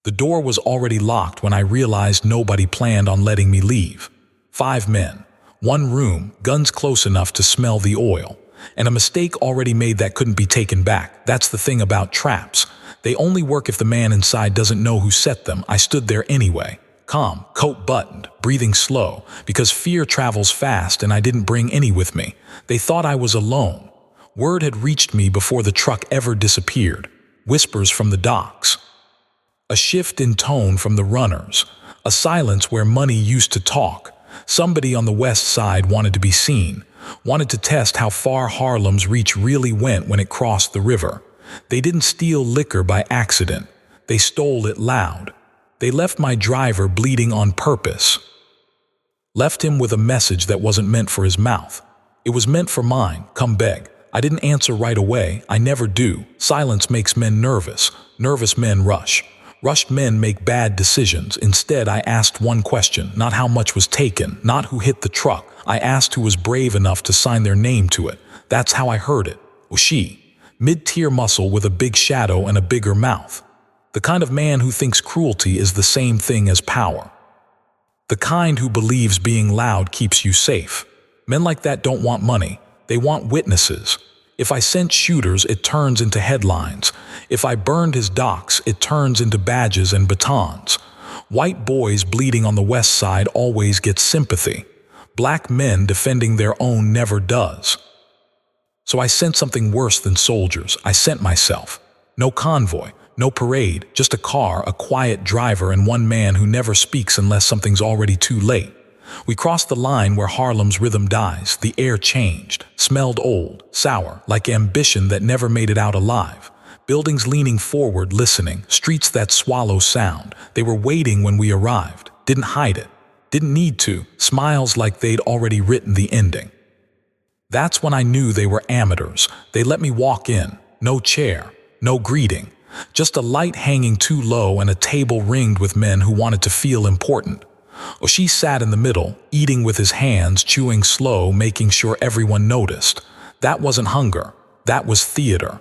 The door was already locked when I realized nobody planned on letting me leave. 5 men, 1 room, guns close enough to smell the oil, and a mistake already made that couldn't be taken back. That's the thing about traps. They only work if the man inside doesn't know who set them. I stood there anyway, calm, coat buttoned, breathing slow, because fear travels fast and I didn't bring any with me. They thought I was alone. Word had reached me before the truck ever disappeared. Whispers from the docks. A shift in tone from the runners. A silence where money used to talk. Somebody on the west side wanted to be seen. Wanted to test how far Harlem's reach really went when it crossed the river. They didn't steal liquor by accident. They stole it loud. They left my driver bleeding on purpose. Left him with a message that wasn't meant for his mouth. It was meant for mine. Come beg. I didn't answer right away. I never do. Silence makes men nervous. Nervous men rush. Rushed men make bad decisions. Instead, I asked one question, not how much was taken, not who hit the truck. I asked who was brave enough to sign their name to it. That's how I heard it. She. Mid-tier muscle with a big shadow and a bigger mouth. The kind of man who thinks cruelty is the same thing as power. The kind who believes being loud keeps you safe. Men like that don't want money. They want witnesses. If I sent shooters, it turns into headlines. If I burned his docks, it turns into badges and batons. White boys bleeding on the west side always get sympathy. Black men defending their own never does. So I sent something worse than soldiers. I sent myself. No convoy, no parade, just a car, a quiet driver, and one man who never speaks unless something's already too late. We crossed the line where Harlem's rhythm dies. The air changed, smelled old, sour, like ambition that never made it out alive. Buildings leaning forward, listening, streets that swallow sound. They were waiting when we arrived, didn't hide it, didn't need to, smiles like they'd already written the ending. That's when I knew they were amateurs. They let me walk in, no chair, no greeting, just a light hanging too low and a table ringed with men who wanted to feel important. She sat in the middle, eating with his hands, chewing slow, making sure everyone noticed. That wasn't hunger. That was theater.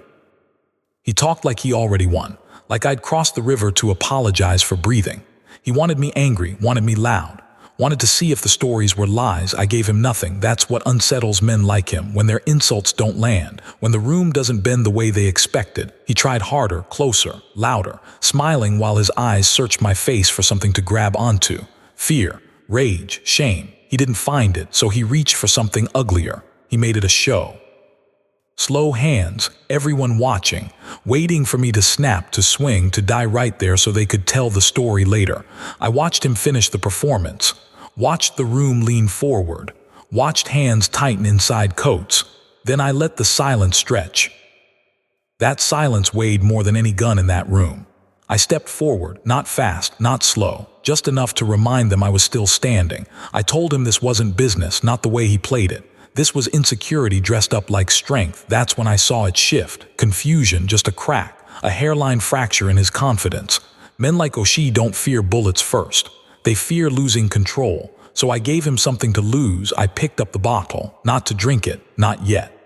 He talked like he already won, like I'd crossed the river to apologize for breathing. He wanted me angry, wanted me loud, wanted to see if the stories were lies. I gave him nothing. That's what unsettles men like him, when their insults don't land, when the room doesn't bend the way they expected. He tried harder, closer, louder, smiling while his eyes searched my face for something to grab onto. Fear, rage, shame. He didn't find it, so he reached for something uglier. He made it a show. Slow hands, everyone watching, waiting for me to snap, to swing, to die right there so they could tell the story later. I watched him finish the performance, watched the room lean forward, watched hands tighten inside coats. Then I let the silence stretch. That silence weighed more than any gun in that room. I stepped forward, not fast, not slow, just enough to remind them I was still standing. I told him this wasn't business, not the way he played it. This was insecurity dressed up like strength. That's when I saw it shift. Confusion, just a crack, a hairline fracture in his confidence. Men like O'Shea don't fear bullets first. They fear losing control. So I gave him something to lose. I picked up the bottle, not to drink it, not yet.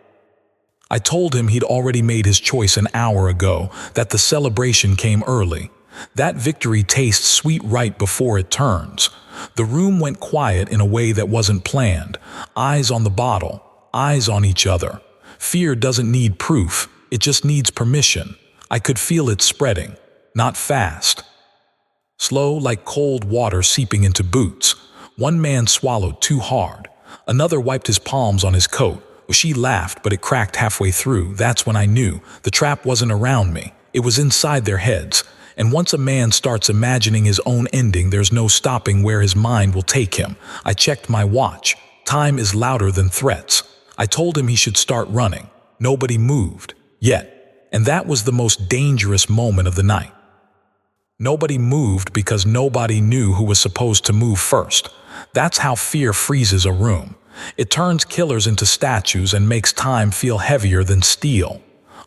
I told him he'd already made his choice an hour ago, that the celebration came early. That victory tastes sweet right before it turns. The room went quiet in a way that wasn't planned. Eyes on the bottle, eyes on each other. Fear doesn't need proof, it just needs permission. I could feel it spreading, not fast. Slow, like cold water seeping into boots. One man swallowed too hard. Another wiped his palms on his coat. She laughed, but it cracked halfway through. That's when I knew. The trap wasn't around me. It was inside their heads. And once a man starts imagining his own ending, there's no stopping where his mind will take him. I checked my watch. Time is louder than threats. I told him he should start running. Nobody moved. Yet. And that was the most dangerous moment of the night. Nobody moved because nobody knew who was supposed to move first. That's how fear freezes a room. It turns killers into statues and makes time feel heavier than steel.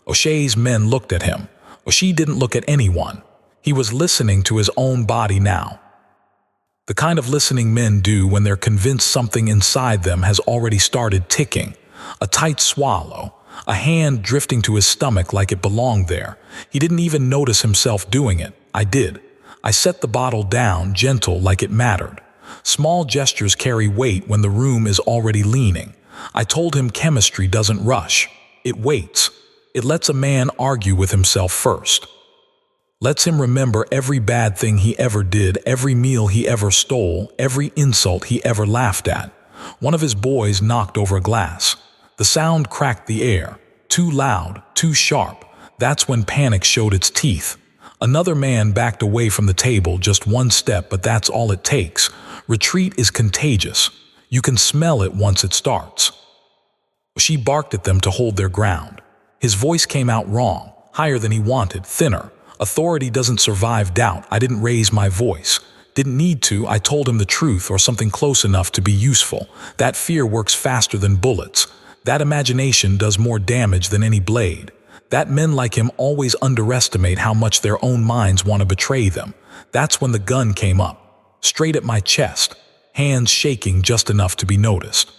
O'Shea's men looked at him. O'Shea didn't look at anyone. He was listening to his own body now. The kind of listening men do when they're convinced something inside them has already started ticking. A tight swallow, a hand drifting to his stomach like it belonged there. He didn't even notice himself doing it. I did. I set the bottle down, gentle like it mattered. Small gestures carry weight when the room is already leaning. I told him chemistry doesn't rush. It waits. It lets a man argue with himself first. Lets him remember every bad thing he ever did, every meal he ever stole, every insult he ever laughed at. One of his boys knocked over a glass. The sound cracked the air. Too loud, too sharp. That's when panic showed its teeth. Another man backed away from the table, just one step, but that's all it takes. Retreat is contagious. You can smell it once it starts. She barked at them to hold their ground. His voice came out wrong, higher than he wanted, thinner. Authority doesn't survive doubt. I didn't raise my voice. Didn't need to. I told him the truth or something close enough to be useful. That fear works faster than bullets. That imagination does more damage than any blade. That men like him always underestimate how much their own minds want to betray them. That's when the gun came up, straight at my chest, hands shaking just enough to be noticed.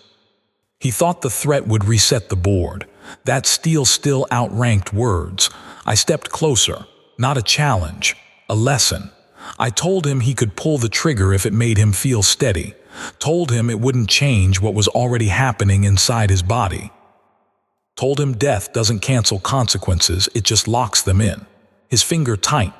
He thought the threat would reset the board. That steel still outranked words. I stepped closer. Not a challenge, a lesson. I told him he could pull the trigger if it made him feel steady. Told him it wouldn't change what was already happening inside his body. Told him death doesn't cancel consequences, it just locks them in. His finger tight.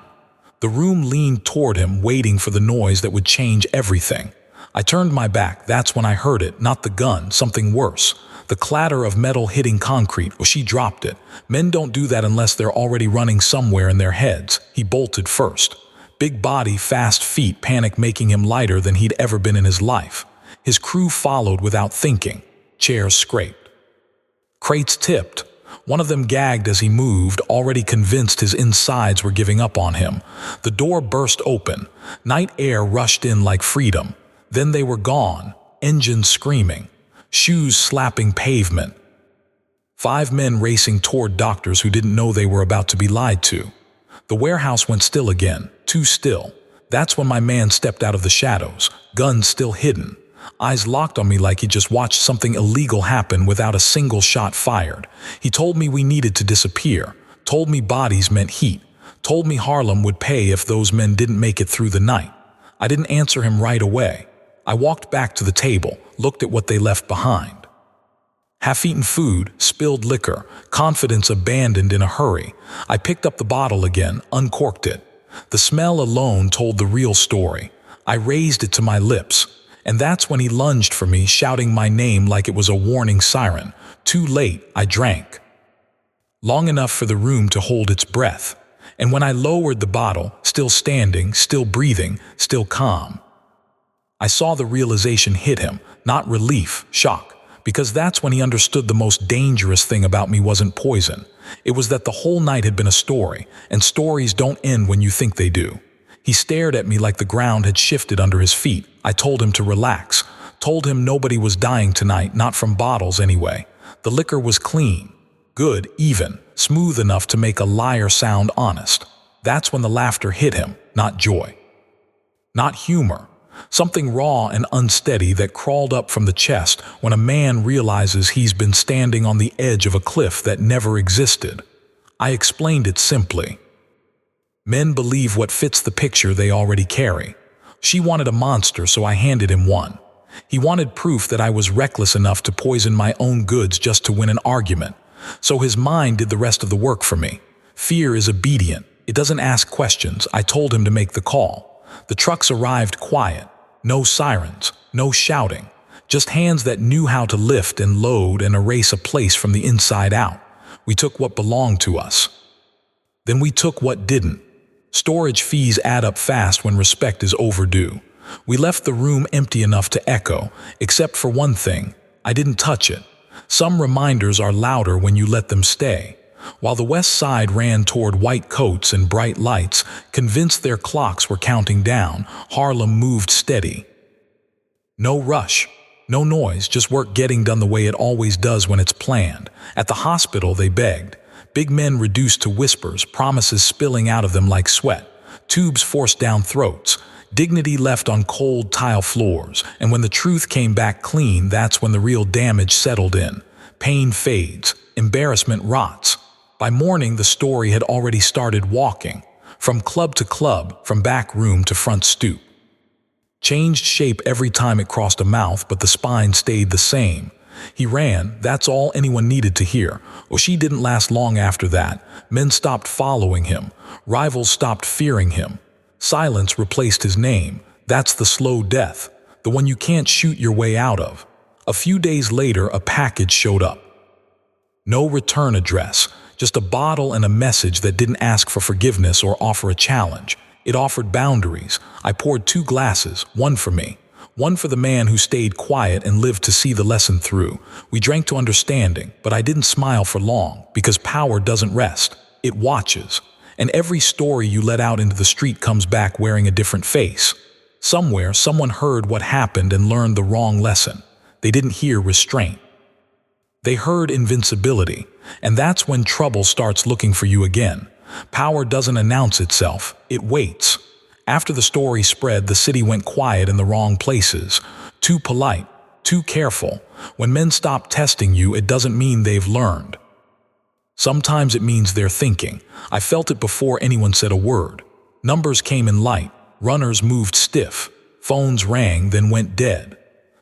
The room leaned toward him, waiting for the noise that would change everything. I turned my back. That's when I heard it, not the gun, something worse. The clatter of metal hitting concrete. She dropped it. Men don't do that unless they're already running somewhere in their heads. He bolted first. Big body, fast feet, panic making him lighter than he'd ever been in his life. His crew followed without thinking. Chairs scraped. Crates tipped. One of them gagged as he moved, already convinced his insides were giving up on him. The door burst open. Night air rushed in like freedom. Then they were gone, engines screaming. Shoes slapping pavement. 5 men racing toward doctors who didn't know they were about to be lied to. The warehouse went still again, too still. That's when my man stepped out of the shadows, guns still hidden. Eyes locked on me like he just watched something illegal happen without a single shot fired. He told me we needed to disappear. Told me bodies meant heat. Told me Harlem would pay if those men didn't make it through the night. I didn't answer him right away. I walked back to the table, looked at what they left behind. Half-eaten food, spilled liquor, confidence abandoned in a hurry. I picked up the bottle again, uncorked it. The smell alone told the real story. I raised it to my lips, and that's when he lunged for me, shouting my name like it was a warning siren. Too late, I drank. Long enough for the room to hold its breath. And when I lowered the bottle, still standing, still breathing, still calm, I saw the realization hit him, not relief, shock, because that's when he understood the most dangerous thing about me wasn't poison. It was that the whole night had been a story, and stories don't end when you think they do. He stared at me like the ground had shifted under his feet. I told him to relax, told him nobody was dying tonight, not from bottles anyway. The liquor was clean, good, even, smooth enough to make a liar sound honest. That's when the laughter hit him, not joy, not humor. Something raw and unsteady that crawled up from the chest when a man realizes he's been standing on the edge of a cliff that never existed. I explained it simply. Men believe what fits the picture they already carry. She wanted a monster, so I handed him one. He wanted proof that I was reckless enough to poison my own goods just to win an argument. So his mind did the rest of the work for me. Fear is obedient. It doesn't ask questions. I told him to make the call. The trucks arrived quiet. No sirens, no shouting. Just hands that knew how to lift and load and erase a place from the inside out. We took what belonged to us. Then we took what didn't. Storage fees add up fast when respect is overdue. We left the room empty enough to echo, except for one thing. I didn't touch it. Some reminders are louder when you let them stay. While the west side ran toward white coats and bright lights, convinced their clocks were counting down, Harlem moved steady. No rush, no noise, just work getting done the way it always does when it's planned. At the hospital, they begged. Big men reduced to whispers, promises spilling out of them like sweat, tubes forced down throats, dignity left on cold tile floors, and when the truth came back clean, that's when the real damage settled in. Pain fades, embarrassment rots. By morning, the story had already started walking. from club to club, from back room to front stoop. Changed shape every time it crossed a mouth, but the spine stayed the same. He ran, that's all anyone needed to hear. She didn't last long after that. Men stopped following him. Rivals stopped fearing him. Silence replaced his name. That's the slow death, the one you can't shoot your way out of. A few days later, a package showed up. No return address, just a bottle and a message that didn't ask for forgiveness or offer a challenge. It offered boundaries. I poured 2 glasses, one for me, one for the man who stayed quiet and lived to see the lesson through. We drank to understanding, but I didn't smile for long, because power doesn't rest. It watches. And every story you let out into the street comes back wearing a different face. Somewhere, someone heard what happened and learned the wrong lesson. They didn't hear restraint. They heard invincibility, and that's when trouble starts looking for you again. Power doesn't announce itself, it waits. After the story spread, the city went quiet in the wrong places. Too polite, too careful. When men stop testing you, it doesn't mean they've learned. Sometimes it means they're thinking. I felt it before anyone said a word. Numbers came in light, runners moved stiff, phones rang, then went dead.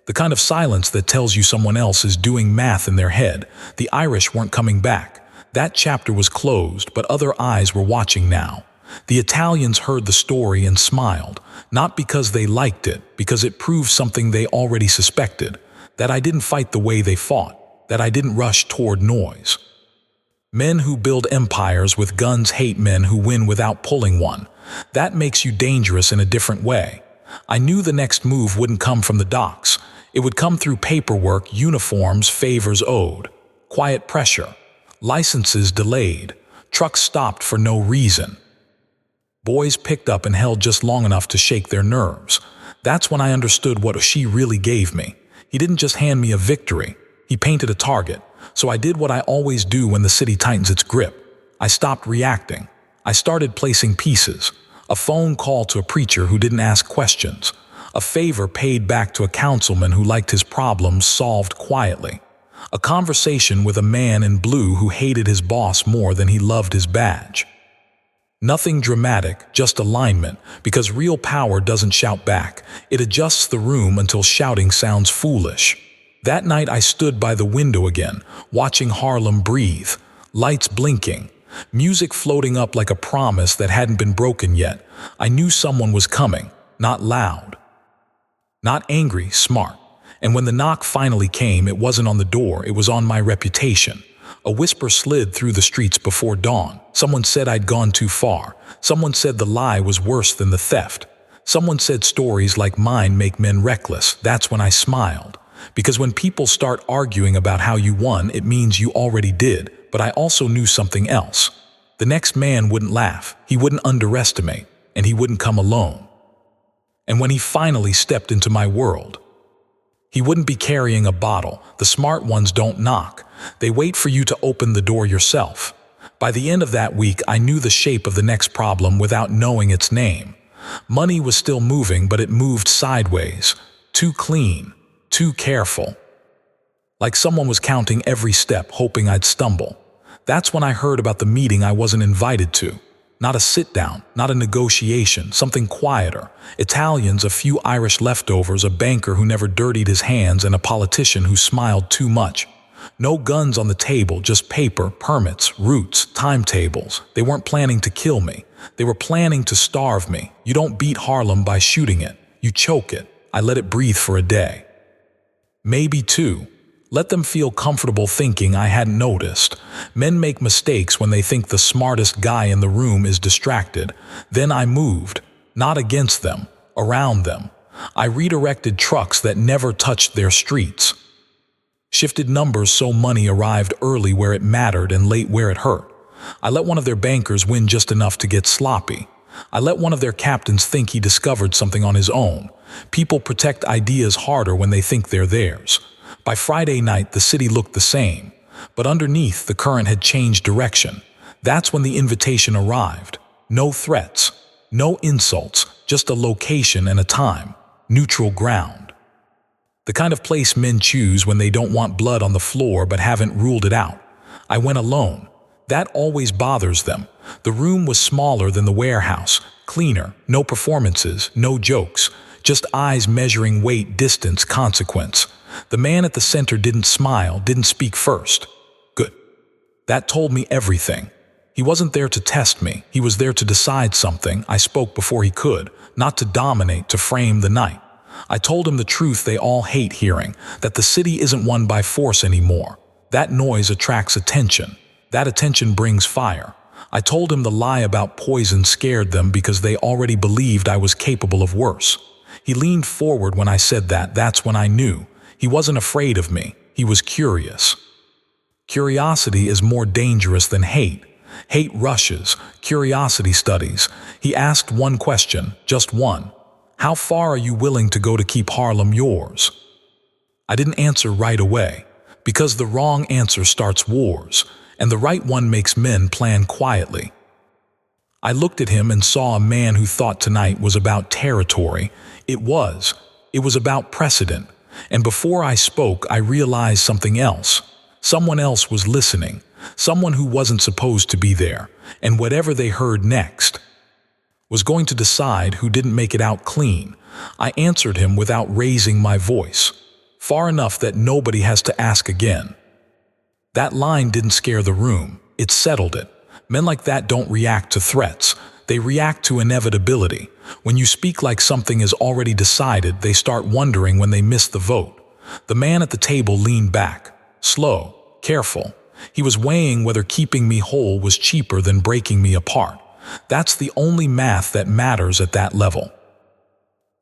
The kind of silence that tells you someone else is doing math in their head. The Irish weren't coming back. That chapter was closed, but other eyes were watching now. The Italians heard the story and smiled, not because they liked it, because it proved something they already suspected, that I didn't fight the way they fought, that I didn't rush toward noise. Men who build empires with guns hate men who win without pulling one. That makes you dangerous in a different way. I knew the next move wouldn't come from the docks. It would come through paperwork, uniforms, favors owed, quiet pressure, licenses delayed, trucks stopped for no reason. Boys picked up and held just long enough to shake their nerves. That's when I understood what she really gave me. He didn't just hand me a victory. He painted a target. So I did what I always do when the city tightens its grip. I stopped reacting. I started placing pieces. A phone call to a preacher who didn't ask questions. A favor paid back to a councilman who liked his problems solved quietly. A conversation with a man in blue who hated his boss more than he loved his badge. Nothing dramatic, just alignment, because real power doesn't shout back. It adjusts the room until shouting sounds foolish. That night I stood by the window again, watching Harlem breathe, lights blinking, music floating up like a promise that hadn't been broken yet. I knew someone was coming, not loud, not angry, smart. And when the knock finally came, it wasn't on the door, it was on my reputation. A whisper slid through the streets before dawn. Someone said I'd gone too far. Someone said the lie was worse than the theft. Someone said stories like mine make men reckless. That's when I smiled. Because when people start arguing about how you won, it means you already did. But I also knew something else. The next man wouldn't laugh, he wouldn't underestimate, and he wouldn't come alone. And when he finally stepped into my world, he wouldn't be carrying a bottle. The smart ones don't knock. They wait for you to open the door yourself. By the end of that week, I knew the shape of the next problem without knowing its name. Money was still moving, but it moved sideways. Too clean, too careful. Like someone was counting every step, hoping I'd stumble. That's when I heard about the meeting I wasn't invited to. Not a sit-down, not a negotiation, something quieter. Italians, a few Irish leftovers, a banker who never dirtied his hands, and a politician who smiled too much. No guns on the table, just paper, permits, routes, timetables. They weren't planning to kill me. They were planning to starve me. You don't beat Harlem by shooting it. You choke it. I let it breathe for a day. Maybe two. Let them feel comfortable thinking I hadn't noticed. Men make mistakes when they think the smartest guy in the room is distracted. Then I moved, not against them, around them. I redirected trucks that never touched their streets. Shifted numbers so money arrived early where it mattered and late where it hurt. I let one of their bankers win just enough to get sloppy. I let one of their captains think he discovered something on his own. People protect ideas harder when they think they're theirs. By Friday night, the city looked the same, but underneath, the current had changed direction. That's when the invitation arrived. No threats, no insults, just a location and a time, neutral ground. The kind of place men choose when they don't want blood on the floor but haven't ruled it out. I went alone. That always bothers them. The room was smaller than the warehouse, cleaner, no performances, no jokes, just eyes measuring weight, distance, consequence. The man at the center didn't smile, didn't speak first. Good. That told me everything. He wasn't there to test me, he was there to decide something. I spoke before he could, not to dominate, to frame the night. I told him the truth they all hate hearing, that the city isn't won by force anymore. That noise attracts attention. That attention brings fire. I told him the lie about poison scared them because they already believed I was capable of worse. He leaned forward when I said that. That's when I knew. He wasn't afraid of me. He was curious. Curiosity is more dangerous than hate. Hate rushes. Curiosity studies. He asked one question, just one. How far are you willing to go to keep Harlem yours? I didn't answer right away, because the wrong answer starts wars, and the right one makes men plan quietly. I looked at him and saw a man who thought tonight was about territory. It was about precedent. And before I spoke, I realized something else. Someone else was listening, someone who wasn't supposed to be there, and whatever they heard next was going to decide who didn't make it out clean. I answered him without raising my voice, far enough that nobody has to ask again. That line didn't scare the room, it settled it. Men like that don't react to threats, they react to inevitability. When you speak like something is already decided, they start wondering when they miss the vote. The man at the table leaned back, slow, careful. He was weighing whether keeping me whole was cheaper than breaking me apart. That's the only math that matters at that level.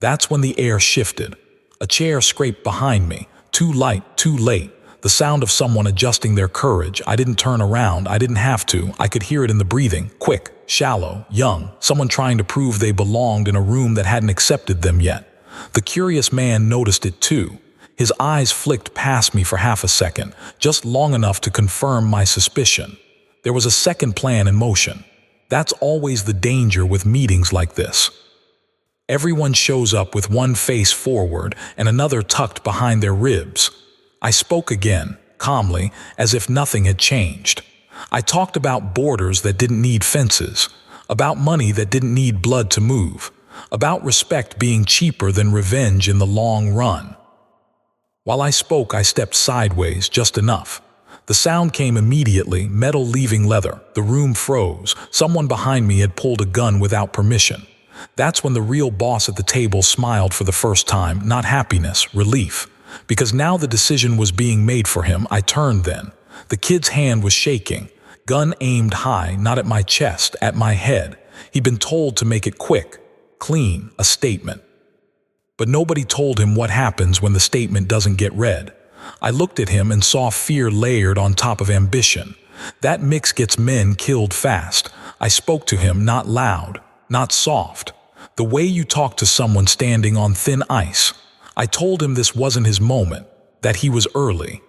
That's when the air shifted. A chair scraped behind me, too light, too late. The sound of someone adjusting their courage. I didn't turn around, I didn't have to. I could hear it in the breathing, quick, shallow, young, someone trying to prove they belonged in a room that hadn't accepted them yet. The curious man noticed it too. His eyes flicked past me for half a second, just long enough to confirm my suspicion. There was a second plan in motion. That's always the danger with meetings like this. Everyone shows up with one face forward and another tucked behind their ribs. I spoke again, calmly, as if nothing had changed. I talked about borders that didn't need fences, about money that didn't need blood to move, about respect being cheaper than revenge in the long run. While I spoke, I stepped sideways, just enough. The sound came immediately, metal leaving leather. The room froze. Someone behind me had pulled a gun without permission. That's when the real boss at the table smiled for the first time, not happiness, relief. Because now the decision was being made for him. I turned then. The kid's hand was shaking. Gun aimed high, not at my chest, at my head. He'd been told to make it quick, clean, a statement. But nobody told him what happens when the statement doesn't get read. I looked at him and saw fear layered on top of ambition. That mix gets men killed fast. I spoke to him, not loud, not soft. The way you talk to someone standing on thin ice. I told him this wasn't his moment, that he was early,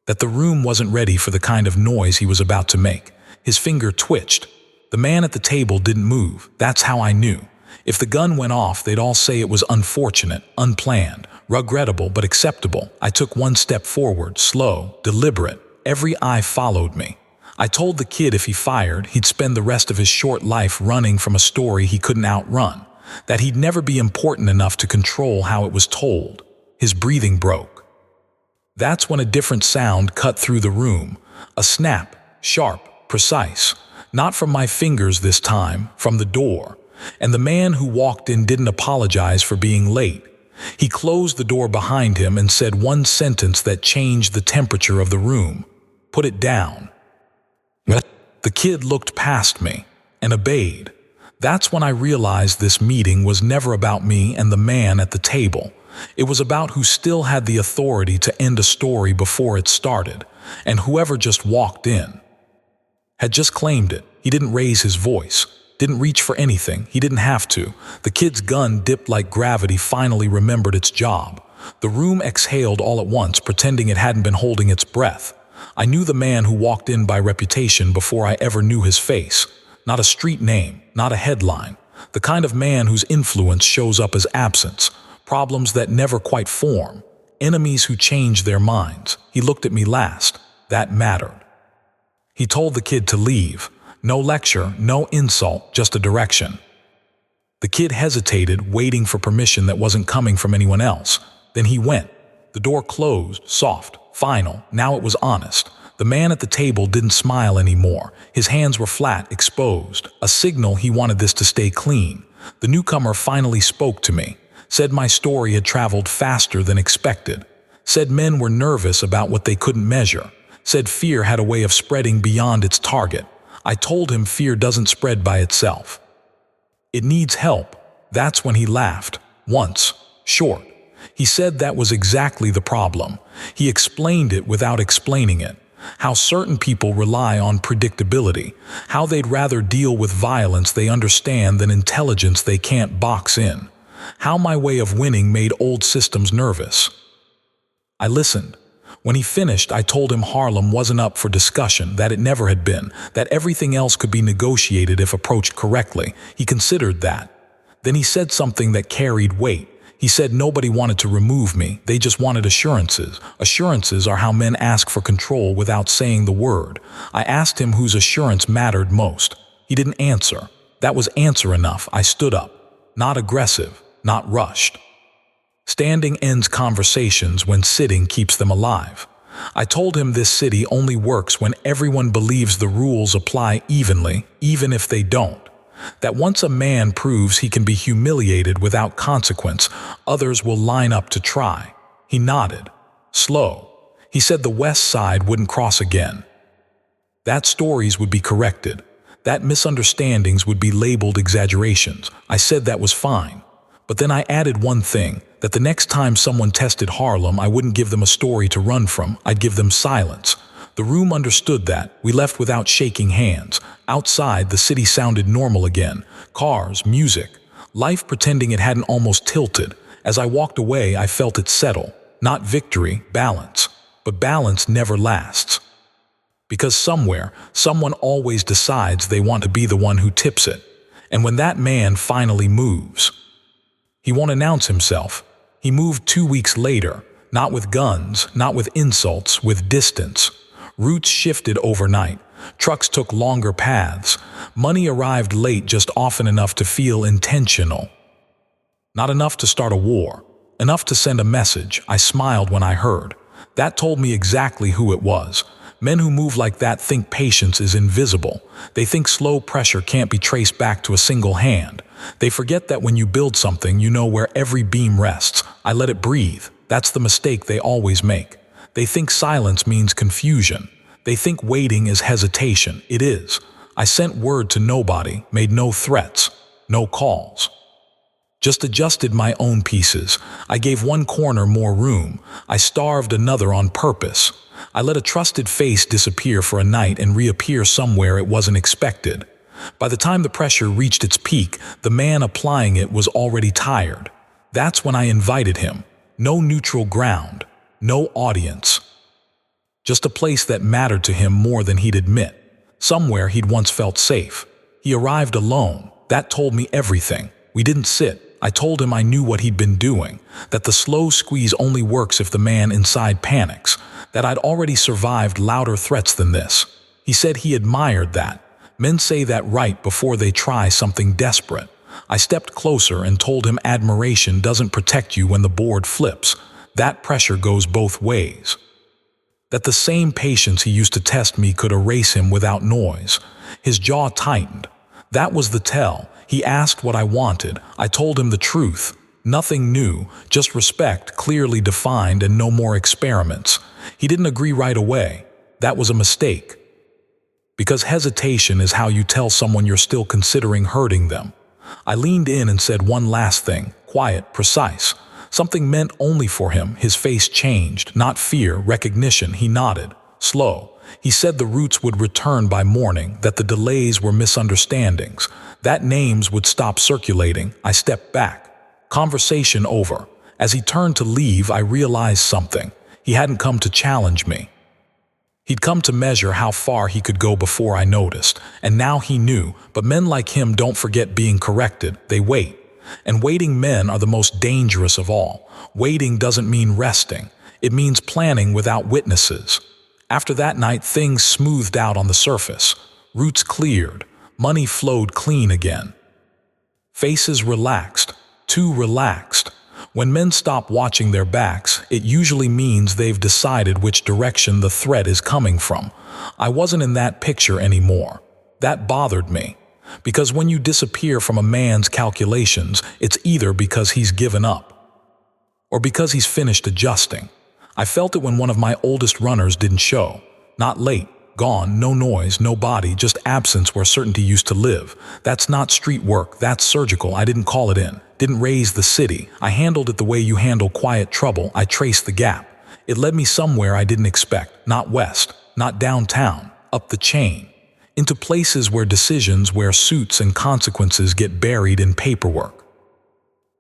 that the room wasn't ready for the kind of noise he was about to make. His finger twitched. The man at the table didn't move. That's how I knew. If the gun went off, they'd all say it was unfortunate, unplanned, regrettable but acceptable. I took one step forward, slow, deliberate. Every eye followed me. I told the kid if he fired, he'd spend the rest of his short life running from a story he couldn't outrun, that he'd never be important enough to control how it was told. His breathing broke. That's when a different sound cut through the room. A snap, sharp, precise. Not from my fingers this time, from the door. And the man who walked in didn't apologize for being late. He closed the door behind him and said one sentence that changed the temperature of the room. Put it down. The kid looked past me and obeyed. That's when I realized this meeting was never about me and the man at the table. It was about who still had the authority to end a story before it started, and whoever just walked in had just claimed it. He didn't raise his voice, didn't reach for anything. He didn't have to. The kid's gun dipped like gravity finally remembered its job. The room exhaled all at once, pretending it hadn't been holding its breath. I knew the man who walked in by reputation before I ever knew his face. Not a street name, not a headline. The kind of man whose influence shows up as absence, problems that never quite form, enemies who change their minds. He looked at me last. That mattered. He told the kid to leave. No lecture, no insult, just a direction. The kid hesitated, waiting for permission that wasn't coming from anyone else. Then he went. The door closed, soft, final. Now it was honest. The man at the table didn't smile anymore. His hands were flat, exposed, a signal he wanted this to stay clean. The newcomer finally spoke to me, said my story had traveled faster than expected, said men were nervous about what they couldn't measure, said fear had a way of spreading beyond its target. I told him fear doesn't spread by itself. It needs help. That's when he laughed. Once. Short. He said that was exactly the problem. He explained it without explaining it. How certain people rely on predictability. How they'd rather deal with violence they understand than intelligence they can't box in. How my way of winning made old systems nervous. I listened. When he finished, I told him Harlem wasn't up for discussion, that it never had been, that everything else could be negotiated if approached correctly. He considered that. Then he said something that carried weight. He said nobody wanted to remove me, they just wanted assurances. Assurances are how men ask for control without saying the word. I asked him whose assurance mattered most. He didn't answer. That was answer enough. I stood up. Not aggressive, not rushed. Standing ends conversations when sitting keeps them alive. I told him this city only works when everyone believes the rules apply evenly, even if they don't. That once a man proves he can be humiliated without consequence, others will line up to try. He nodded. Slow. He said the West Side wouldn't cross again. That stories would be corrected. That misunderstandings would be labeled exaggerations. I said that was fine. But then I added one thing, that the next time someone tested Harlem, I wouldn't give them a story to run from. I'd give them silence. The room understood that. We left without shaking hands. Outside, the city sounded normal again. Cars, music, life pretending it hadn't almost tilted. As I walked away, I felt it settle. Not victory, balance. But balance never lasts. Because somewhere, someone always decides they want to be the one who tips it. And when that man finally moves, he won't announce himself. He moved 2 weeks later, not with guns, not with insults, with distance. Routes shifted overnight. Trucks took longer paths. Money arrived late, just often enough to feel intentional. Not enough to start a war. Enough to send a message. I smiled when I heard. That told me exactly who it was. Men who move like that think patience is invisible. They think slow pressure can't be traced back to a single hand. They forget that when you build something, you know where every beam rests. I let it breathe. That's the mistake they always make. They think silence means confusion. They think waiting is hesitation. It is. I sent word to nobody, made no threats, no calls. Just adjusted my own pieces. I gave one corner more room. I starved another on purpose. I let a trusted face disappear for a night and reappear somewhere it wasn't expected. By the time the pressure reached its peak, the man applying it was already tired. That's when I invited him. No neutral ground. No audience. Just a place that mattered to him more than he'd admit. Somewhere he'd once felt safe. He arrived alone. That told me everything. We didn't sit. I told him I knew what he'd been doing. That the slow squeeze only works if the man inside panics. That I'd already survived louder threats than this. He said he admired that. Men say that right before they try something desperate. I stepped closer and told him admiration doesn't protect you when the board flips. That pressure goes both ways. That the same patience he used to test me could erase him without noise. His jaw tightened. That was the tell. He asked what I wanted. I told him the truth. Nothing new, just respect clearly defined and no more experiments. He didn't agree right away. That was a mistake. Because hesitation is how you tell someone you're still considering hurting them. I leaned in and said one last thing, quiet, precise. Something meant only for him. His face changed, not fear, recognition. He nodded. Slow. He said the roots would return by morning, that the delays were misunderstandings, that names would stop circulating. I stepped back. Conversation over. As he turned to leave, I realized something. He hadn't come to challenge me. He'd come to measure how far he could go before I noticed, and now he knew, but men like him don't forget being corrected. They wait. And waiting men are the most dangerous of all. Waiting doesn't mean resting. It means planning without witnesses. After that night, things smoothed out on the surface. Roots cleared. Money flowed clean again. Faces relaxed. Too relaxed. When men stop watching their backs, it usually means they've decided which direction the threat is coming from. I wasn't in that picture anymore. That bothered me. Because when you disappear from a man's calculations, it's either because he's given up or because he's finished adjusting. I felt it when one of my oldest runners didn't show. Not late, gone, no noise, no body, just absence where certainty used to live. That's not street work, that's surgical. I didn't call it in, didn't raise the city. I handled it the way you handle quiet trouble. I traced the gap. It led me somewhere I didn't expect, not west, not downtown, up the chain, into places where decisions, where suits and consequences get buried in paperwork.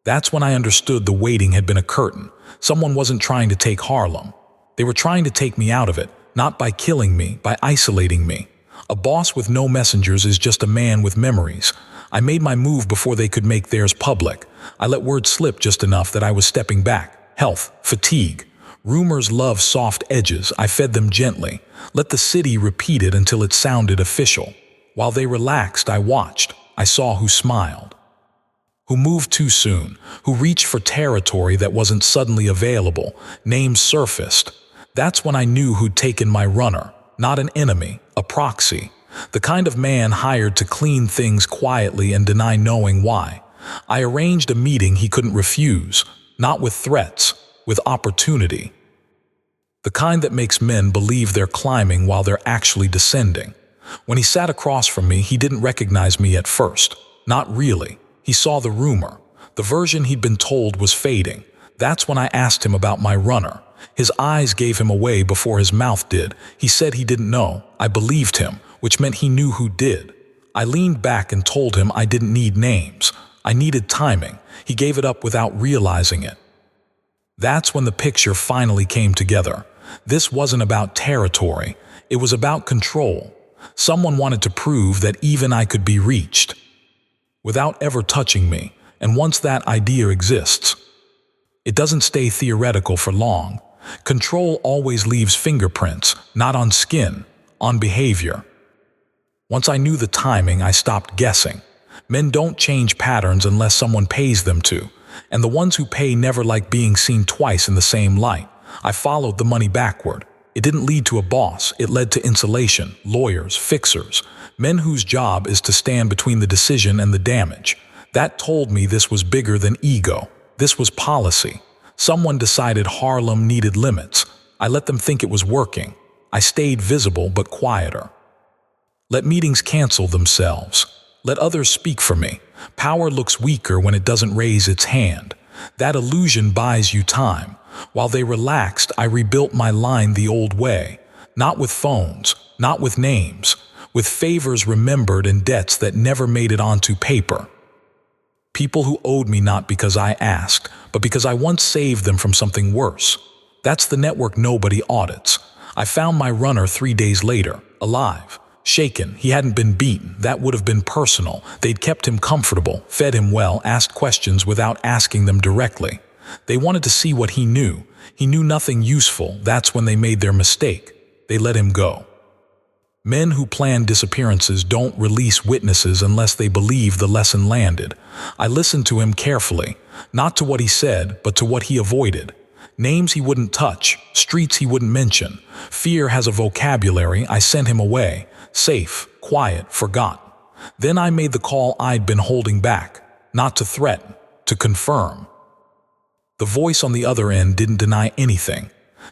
That's when I understood the waiting had been a curtain. Someone wasn't trying to take Harlem. They were trying to take me out of it, not by killing me, by isolating me. A boss with no messengers is just a man with memories. I made my move before they could make theirs public. I let words slip just enough that I was stepping back. Health, fatigue. Rumors love soft edges. I fed them gently. Let the city repeat it until it sounded official. While they relaxed, I watched. I saw who smiled, who moved too soon, who reached for territory that wasn't suddenly available. Names surfaced. That's when I knew who'd taken my runner. Not an enemy, a proxy. The kind of man hired to clean things quietly and deny knowing why. I arranged a meeting he couldn't refuse, not with threats, with opportunity. The kind that makes men believe they're climbing while they're actually descending. When he sat across from me, he didn't recognize me at first. Not really. He saw the rumor. The version he'd been told was fading. That's when I asked him about my runner. His eyes gave him away before his mouth did. He said he didn't know. I believed him, which meant he knew who did. I leaned back and told him I didn't need names. I needed timing. He gave it up without realizing it. That's when the picture finally came together. This wasn't about territory. It was about control. Someone wanted to prove that even I could be reached without ever touching me, and once that idea exists, it doesn't stay theoretical for long. Control always leaves fingerprints, not on skin, on behavior. Once I knew the timing, I stopped guessing. Men don't change patterns unless someone pays them to, and the ones who pay never like being seen twice in the same light. I followed the money backward. It didn't lead to a boss, it led to insulation, lawyers, fixers, men whose job is to stand between the decision and the damage. That told me this was bigger than ego. This was policy. Someone decided Harlem needed limits. I let them think it was working. I stayed visible but quieter. Let meetings cancel themselves. Let others speak for me. Power looks weaker when it doesn't raise its hand. That illusion buys you time. While they relaxed, I rebuilt my line the old way. Not with phones, not with names, with favors remembered and debts that never made it onto paper. People who owed me not because I asked, but because I once saved them from something worse. That's the network nobody audits. I found my runner 3 days later, alive, shaken. He hadn't been beaten. That would have been personal. They'd kept him comfortable, fed him well, asked questions without asking them directly. They wanted to see what he knew. He knew nothing useful. That's when they made their mistake. They let him go. Men who plan disappearances don't release witnesses unless they believe the lesson landed. I listened to him carefully, not to what he said, but to what he avoided. Names he wouldn't touch, streets he wouldn't mention. Fear has a vocabulary. I sent him away, safe, quiet, forgotten. Then I made the call I'd been holding back, not to threaten, to confirm. The voice on the other end didn't deny anything.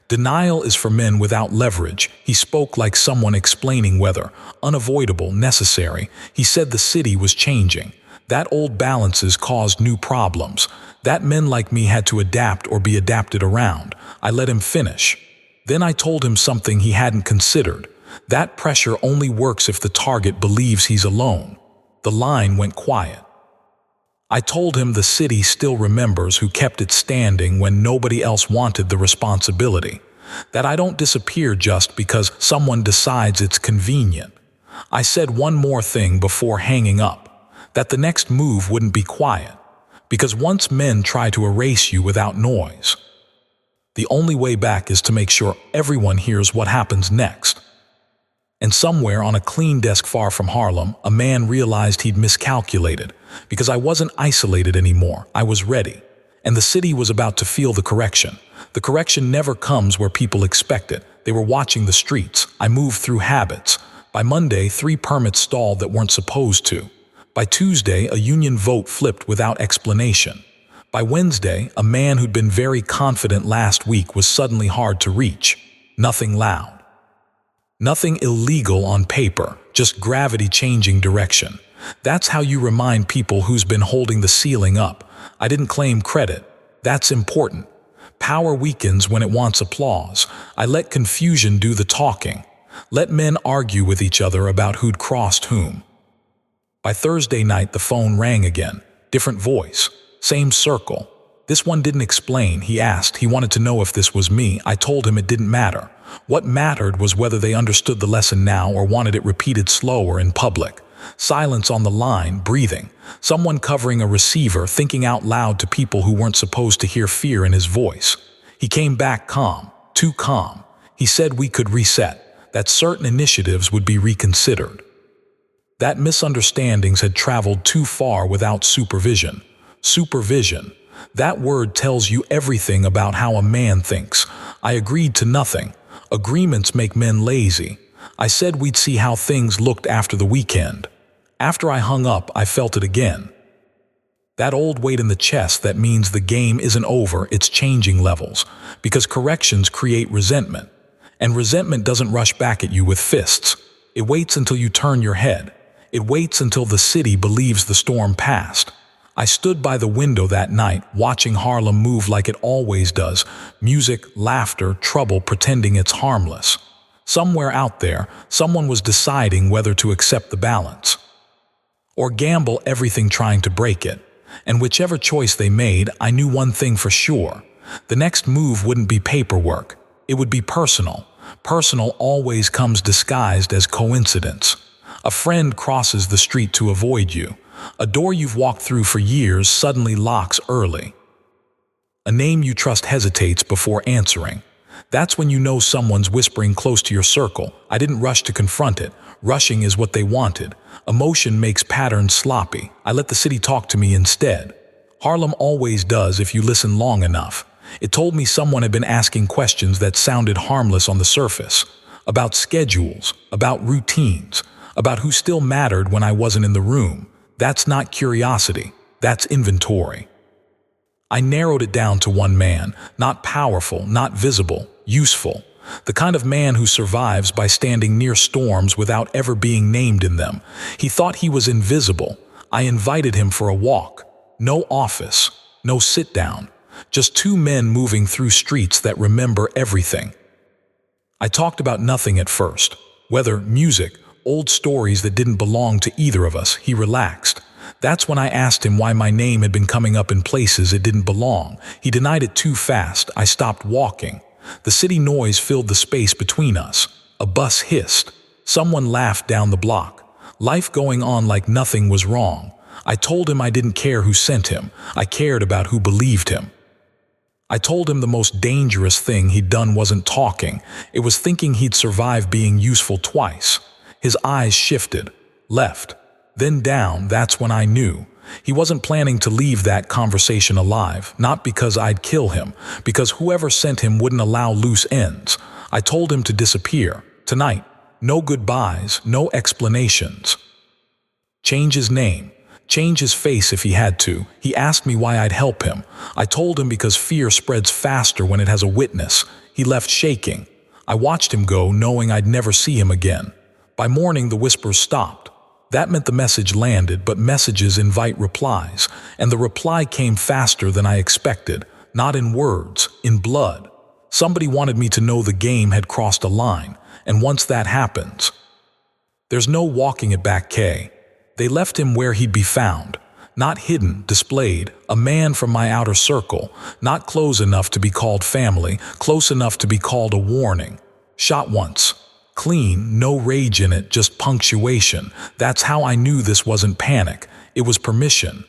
Denial is for men without leverage. He spoke like someone explaining whether unavoidable, necessary. He said the city was changing. That old balances caused new problems. That men like me had to adapt or be adapted around. I let him finish. Then I told him something he hadn't considered. That pressure only works if the target believes he's alone. The line went quiet. I told him the city still remembers who kept it standing when nobody else wanted the responsibility. That I don't disappear just because someone decides it's convenient. I said one more thing before hanging up, that the next move wouldn't be quiet, because once men try to erase you without noise, The only way back is to make sure everyone hears what happens next. And somewhere on a clean desk far from Harlem, a man realized he'd miscalculated. Because I wasn't isolated anymore, I was ready. And the city was about to feel the correction. The correction never comes where people expect it. They were watching the streets. I moved through habits. By Monday, 3 permits stalled that weren't supposed to. By Tuesday, a union vote flipped without explanation. By Wednesday, a man who'd been very confident last week was suddenly hard to reach. Nothing loud. Nothing illegal on paper, just gravity changing direction. That's how you remind people who's been holding the ceiling up. I didn't claim credit. That's important. Power weakens when it wants applause. I let confusion do the talking. Let men argue with each other about who'd crossed whom. By Thursday night, the phone rang again. Different voice. Same circle. This one didn't explain. He asked. He wanted to know if this was me. I told him it didn't matter. What mattered was whether they understood the lesson now or wanted it repeated slower in public. Silence on the line, breathing. Someone covering a receiver, thinking out loud to people who weren't supposed to hear fear in his voice. He came back calm, too calm. He said we could reset, that certain initiatives would be reconsidered. That misunderstandings had traveled too far without supervision. Supervision. That word tells you everything about how a man thinks. I agreed to nothing. Agreements make men lazy. I said we'd see how things looked after the weekend. After I hung up, I felt it again. That old weight in the chest that means the game isn't over, it's changing levels. Because corrections create resentment. And resentment doesn't rush back at you with fists. It waits until you turn your head. It waits until the city believes the storm passed. I stood by the window that night, watching Harlem move like it always does. Music, laughter, trouble pretending it's harmless. Somewhere out there, someone was deciding whether to accept the balance. Or gamble everything trying to break it. And whichever choice they made, I knew one thing for sure. The next move wouldn't be paperwork. It would be personal. Personal always comes disguised as coincidence. A friend crosses the street to avoid you. A door you've walked through for years suddenly locks early. A name you trust hesitates before answering. That's when you know someone's whispering close to your circle. I didn't rush to confront it. Rushing is what they wanted. Emotion makes patterns sloppy. I let the city talk to me instead. Harlem always does if you listen long enough. It told me someone had been asking questions that sounded harmless on the surface. About schedules, about routines, about who still mattered when I wasn't in the room. That's not curiosity. That's inventory. I narrowed it down to one man, not powerful, not visible, useful. The kind of man who survives by standing near storms without ever being named in them. He thought he was invisible. I invited him for a walk. No office, no sit-down. Just 2 men moving through streets that remember everything. I talked about nothing at first. Weather, music, old stories that didn't belong to either of us. He relaxed. That's when I asked him why my name had been coming up in places it didn't belong. He denied it too fast. I stopped walking. The city noise filled the space between us. A bus hissed. Someone laughed down the block. Life going on like nothing was wrong. I told him I didn't care who sent him. I cared about who believed him. I told him the most dangerous thing he'd done wasn't talking. It was thinking he'd survive being useful twice. His eyes shifted. Left. Then down. That's when I knew. He wasn't planning to leave that conversation alive, not because I'd kill him, because whoever sent him wouldn't allow loose ends. I told him to disappear. Tonight. No goodbyes, no explanations. Change his name. Change his face if he had to. He asked me why I'd help him. I told him because fear spreads faster when it has a witness. He left shaking. I watched him go, knowing I'd never see him again. By morning, the whispers stopped. That meant the message landed, but messages invite replies, and the reply came faster than I expected, not in words, in blood. Somebody wanted me to know the game had crossed a line, and once that happens, there's no walking it back, Kay. They left him where he'd be found, not hidden, displayed, a man from my outer circle, not close enough to be called family, close enough to be called a warning. Shot once. Clean, no rage in it, just punctuation. That's how I knew this wasn't panic. It was permission.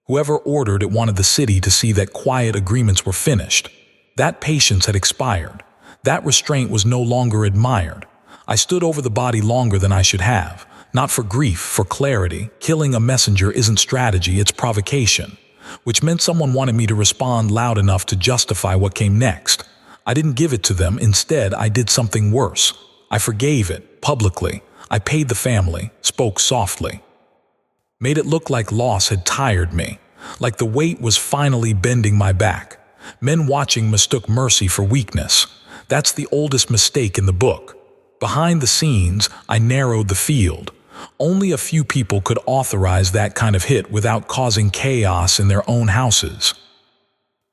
Whoever ordered it wanted the city to see that quiet agreements were finished. That patience had expired. That restraint was no longer admired. I stood over the body longer than I should have. Not for grief, for clarity. Killing a messenger isn't strategy, it's provocation. Which meant someone wanted me to respond loud enough to justify what came next. I didn't give it to them. Instead, I did something worse. I forgave it, publicly. I paid the family, spoke softly. Made it look like loss had tired me, like the weight was finally bending my back. Men watching mistook mercy for weakness. That's the oldest mistake in the book. Behind the scenes, I narrowed the field. Only a few people could authorize that kind of hit without causing chaos in their own houses.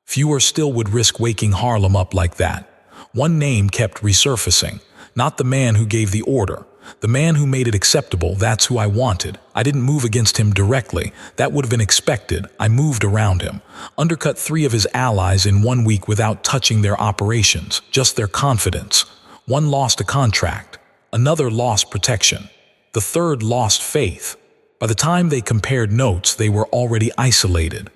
Fewer still would risk waking Harlem up like that. One name kept resurfacing. Not the man who gave the order. The man who made it acceptable. That's who I wanted. I didn't move against him directly. That would have been expected. I moved around him. Undercut 3 of his allies in 1 week without touching their operations, just their confidence. One lost a contract. Another lost protection. The third lost faith. By the time they compared notes, they were already isolated.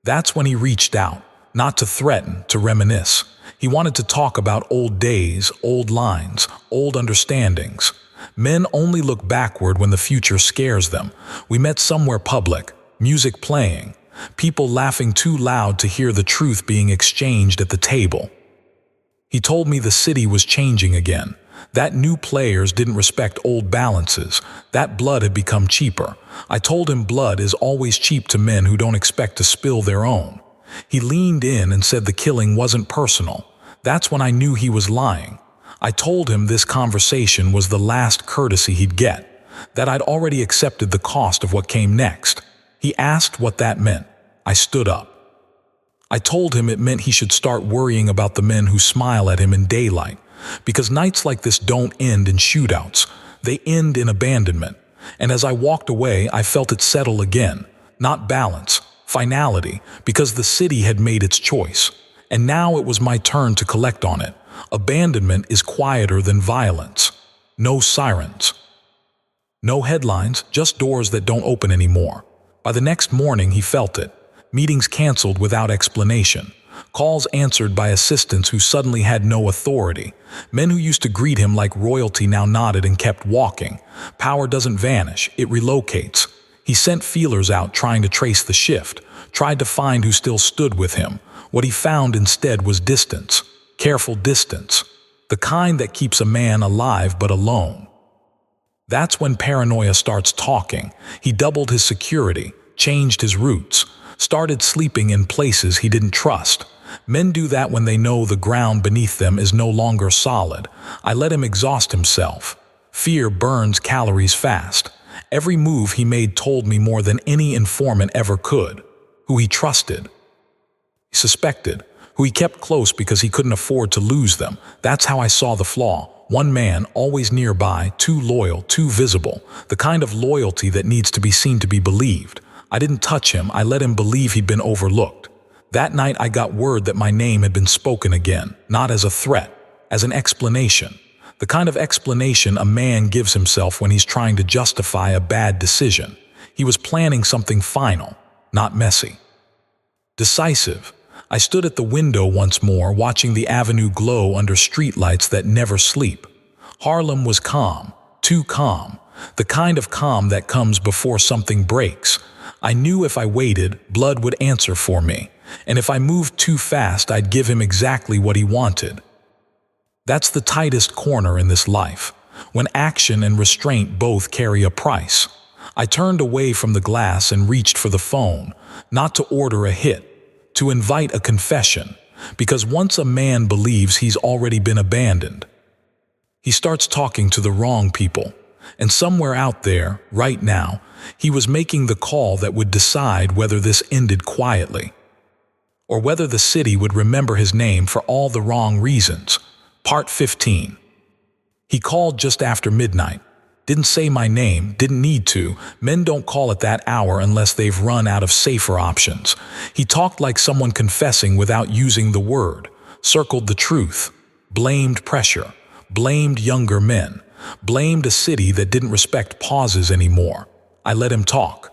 That's when he reached out, not to threaten, to reminisce. He wanted to talk about old days, old lines, old understandings. Men only look backward when the future scares them. We met somewhere public, music playing, people laughing too loud to hear the truth being exchanged at the table. He told me the city was changing again. That new players didn't respect old balances. That blood had become cheaper. I told him blood is always cheap to men who don't expect to spill their own. He leaned in and said the killing wasn't personal. That's when I knew he was lying. I told him this conversation was the last courtesy he'd get, that I'd already accepted the cost of what came next. He asked what that meant. I stood up. I told him it meant he should start worrying about the men who smile at him in daylight. Because nights like this don't end in shootouts. They end in abandonment. And as I walked away, I felt it settle again. Not balance, finality, because the city had made its choice. And now it was my turn to collect on it. Abandonment is quieter than violence. No sirens. No headlines, just doors that don't open anymore. By the next morning, he felt it. Meetings canceled without explanation. Calls answered by assistants who suddenly had no authority. Men who used to greet him like royalty now nodded and kept walking. Power doesn't vanish, it relocates. He sent feelers out trying to trace the shift, tried to find who still stood with him. What he found instead was distance. Careful distance. The kind that keeps a man alive but alone. That's when paranoia starts talking. He doubled his security, changed his routes, started sleeping in places he didn't trust. Men do that when they know the ground beneath them is no longer solid. I let him exhaust himself. Fear burns calories fast. Every move he made told me more than any informant ever could. Who he trusted. He suspected. Who he kept close because he couldn't afford to lose them. That's how I saw the flaw. One man, always nearby, too loyal, too visible. The kind of loyalty that needs to be seen to be believed. I didn't touch him. I let him believe he'd been overlooked. That night I got word that my name had been spoken again, not as a threat, as an explanation. The kind of explanation a man gives himself when he's trying to justify a bad decision. He was planning something final, not messy. Decisive. I stood at the window once more, watching the avenue glow under streetlights that never sleep. Harlem was calm, too calm, the kind of calm that comes before something breaks. I knew if I waited, blood would answer for me, and if I moved too fast, I'd give him exactly what he wanted. That's the tightest corner in this life, when action and restraint both carry a price. I turned away from the glass and reached for the phone, not to order a hit, to invite a confession, because once a man believes he's already been abandoned, he starts talking to the wrong people. And somewhere out there, right now, he was making the call that would decide whether this ended quietly, or whether the city would remember his name for all the wrong reasons. Part 15. He called just after midnight. Didn't say my name, didn't need to. Men don't call at that hour unless they've run out of safer options. He talked like someone confessing without using the word. Circled the truth. Blamed pressure. Blamed younger men. Blamed a city that didn't respect pauses anymore. I let him talk.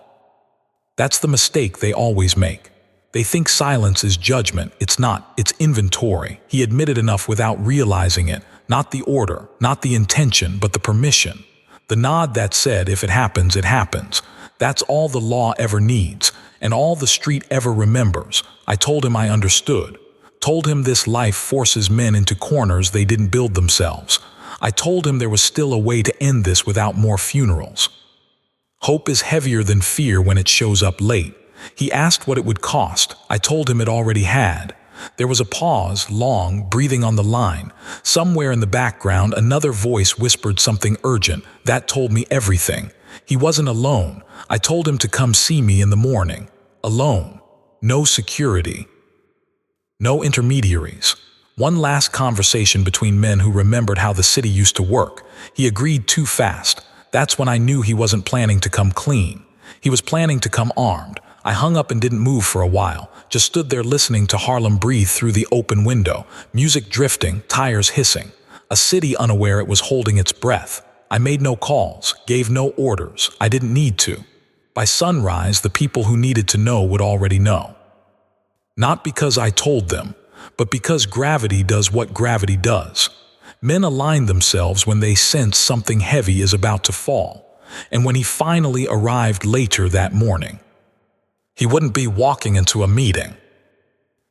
That's the mistake they always make. They think silence is judgment. It's not. It's inventory. He admitted enough without realizing it. Not the order, not the intention, but the permission. The nod that said, if it happens, it happens. That's all the law ever needs, and all the street ever remembers. I told him I understood. Told him this life forces men into corners they didn't build themselves. I told him there was still a way to end this without more funerals. Hope is heavier than fear when it shows up late. He asked what it would cost. I told him it already had. There was a pause, long, breathing on the line. Somewhere in the background, another voice whispered something urgent. That told me everything. He wasn't alone. I told him to come see me in the morning. Alone. No security. No intermediaries. One last conversation between men who remembered how the city used to work. He agreed too fast. That's when I knew he wasn't planning to come clean. He was planning to come armed. I hung up and didn't move for a while, just stood there listening to Harlem breathe through the open window, music drifting, tires hissing. A city unaware it was holding its breath. I made no calls, gave no orders. I didn't need to. By sunrise, the people who needed to know would already know. Not because I told them, but because gravity does what gravity does. Men align themselves when they sense something heavy is about to fall. And when he finally arrived later that morning, he wouldn't be walking into a meeting.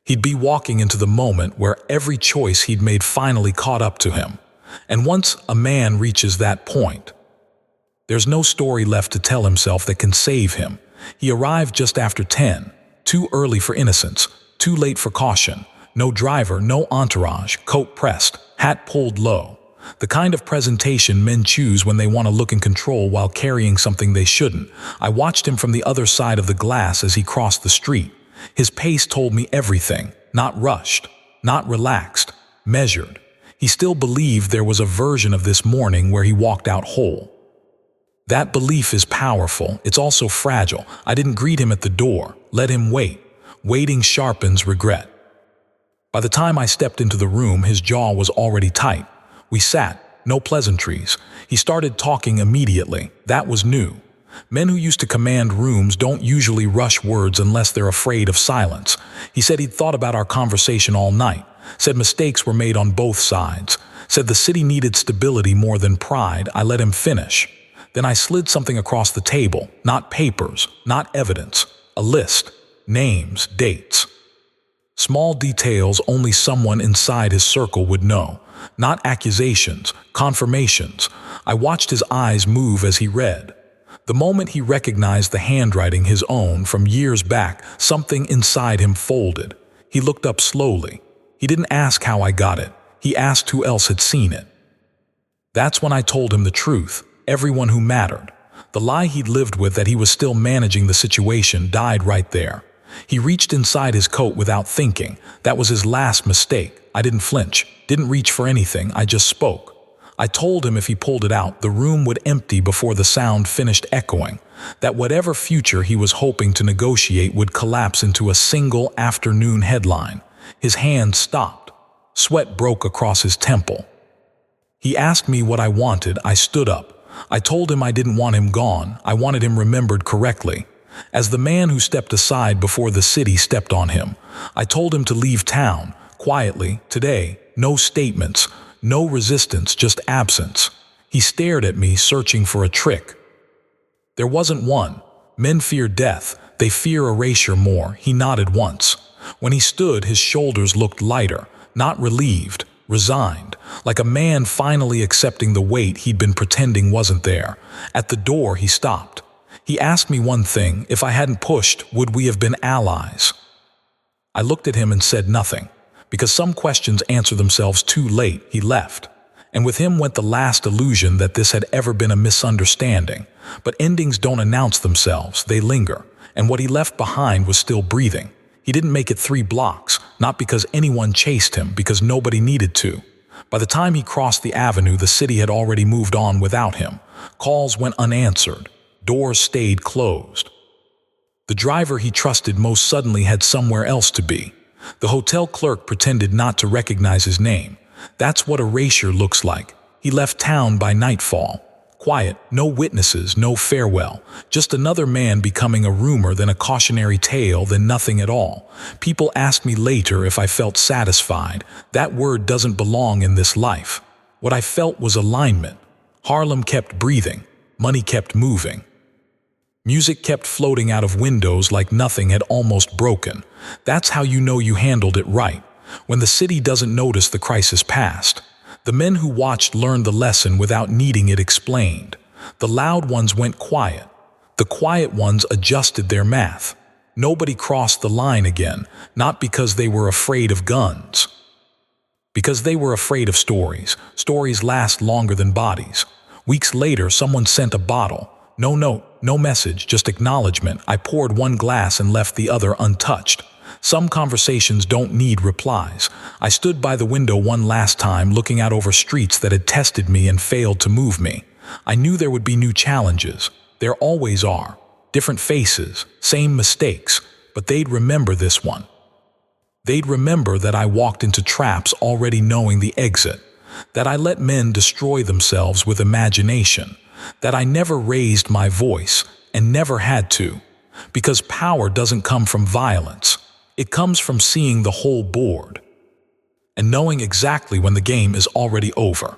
He'd be walking into the moment where every choice he'd made finally caught up to him. And once a man reaches that point, there's no story left to tell himself that can save him. He arrived just after 10, too early for innocence, too late for caution. No driver, no entourage, coat pressed, hat pulled low. The kind of presentation men choose when they want to look in control while carrying something they shouldn't. I watched him from the other side of the glass as he crossed the street. His pace told me everything. Not rushed, not relaxed, measured. He still believed there was a version of this morning where he walked out whole. That belief is powerful. It's also fragile. I didn't greet him at the door. Let him wait. Waiting sharpens regret. By the time I stepped into the room, his jaw was already tight. We sat, no pleasantries. He started talking immediately. That was new. Men who used to command rooms don't usually rush words unless they're afraid of silence. He said he'd thought about our conversation all night. Said mistakes were made on both sides. Said the city needed stability more than pride. I let him finish. Then I slid something across the table. Not papers, not evidence. A list. Names, dates. Small details only someone inside his circle would know. Not accusations, confirmations. I watched his eyes move as he read. The moment he recognized the handwriting, his own, from years back, something inside him folded. He looked up slowly. He didn't ask how I got it. He asked who else had seen it. That's when I told him the truth. Everyone who mattered. The lie he'd lived with, that he was still managing the situation, died right there. He reached inside his coat without thinking. That was his last mistake. I didn't flinch, didn't reach for anything. I just spoke. I told him if he pulled it out, the room would empty before the sound finished echoing. That whatever future he was hoping to negotiate would collapse into a single afternoon headline. His hand stopped. Sweat broke across his temple. He asked me what I wanted. I stood up. I told him I didn't want him gone. I wanted him remembered correctly. As the man who stepped aside before the city stepped on him, I told him to leave town, quietly, today. No statements, no resistance, just absence. He stared at me, searching for a trick. There wasn't one. Men fear death. They fear erasure more. He nodded once. When he stood, his shoulders looked lighter, not relieved, resigned, like a man finally accepting the weight he'd been pretending wasn't there. At the door, he stopped. He asked me one thing: if I hadn't pushed, would we have been allies? I looked at him and said nothing, because some questions answer themselves too late. He left, and with him went the last illusion that this had ever been a misunderstanding. But endings don't announce themselves, they linger, and what he left behind was still breathing. He didn't make it 3 blocks, not because anyone chased him, because nobody needed to. By the time he crossed the avenue, the city had already moved on without him. Calls went unanswered. Doors stayed closed. The driver he trusted most suddenly had somewhere else to be. The hotel clerk pretended not to recognize his name. That's what erasure looks like. He left town by nightfall. Quiet, no witnesses, no farewell. Just another man becoming a rumor, then a cautionary tale, then nothing at all. People asked me later if I felt satisfied. That word doesn't belong in this life. What I felt was alignment. Harlem kept breathing. Money kept moving. Music kept floating out of windows like nothing had almost broken. That's how you know you handled it right. When the city doesn't notice the crisis past. The men who watched learned the lesson without needing it explained. The loud ones went quiet. The quiet ones adjusted their math. Nobody crossed the line again, not because they were afraid of guns. Because they were afraid of stories. Stories last longer than bodies. Weeks later, someone sent a bottle. No note, no message, just acknowledgement. I poured one glass and left the other untouched. Some conversations don't need replies. I stood by the window one last time, looking out over streets that had tested me and failed to move me. I knew there would be new challenges. There always are. Different faces, same mistakes, but they'd remember this one. They'd remember that I walked into traps already knowing the exit, that I let men destroy themselves with imagination, that I never raised my voice and never had to, because power doesn't come from violence. It comes from seeing the whole board and knowing exactly when the game is already over.